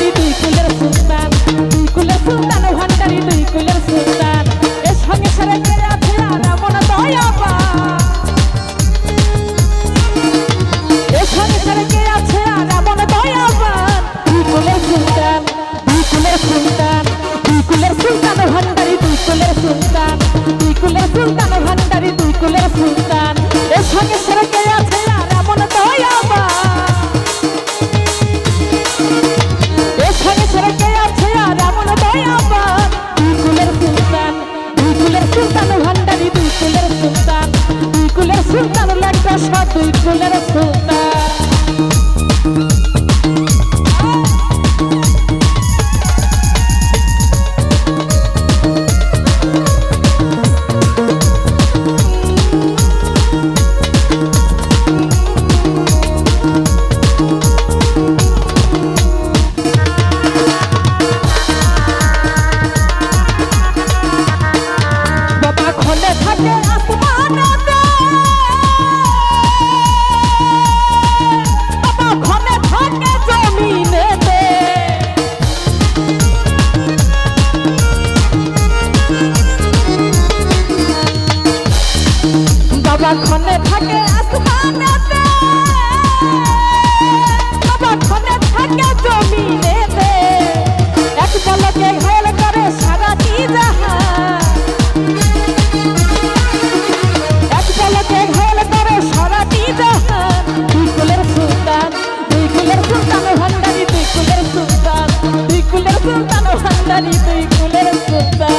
ভান্ডারি দুই কুলের সুলতান, দুই কুলের সুলতান ভান্ডারি দুই কুলের সুলতান। এর সঙ্গে সারা কে আছে আর এমন দয়াবান, এর সঙ্গে সারা কে আছে আর এমন দয়াবান। দুই কুলের সুলতান, দুই কুলের সুলতান, দুই কুলের সুলতান ভান্ডারি দুই কুলের সুলতান, দুই কুলের সুলতান ভান্ডারি দুই কুলের সুলতান। এর সঙ্গে সারা কে আছে আর এমন দয়াবান, এর সঙ্গে সারা কে আছে আর এমন দয়াবান। দুই কুলের সুলতান, দুই কুলের সুলতান ভান্ডারি দুই কুলের সুলতান, দুই কুলের সুলতান লাগবে সব দুই কুলের সুলতান। বাবা খনে থাকে আসমানেতে, বাবা খনে থাকে জমিনেতে, এক পলকে ঘায়ল করে সারাটি জাহান, এক পলকে ঘায়ল করে সারাটি জাহান। দুই কুলের সুলতান, দুই কুলের সুলতান ভান্ডারি দুই কুলের সুলতান, দুই কুলের সুলতান ভান্ডারি দুই কুলের সুলতান।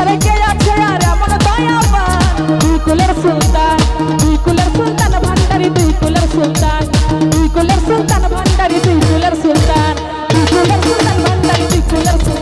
ছাড়া কে আছে আর এমন দয়াবান দুই কুলের সুলতান ভান্ডারি দুই কুলের সুলতান ভান্ডারি দুই কুলের সুলতান ভান্ডারি দুই কুলের সুলতান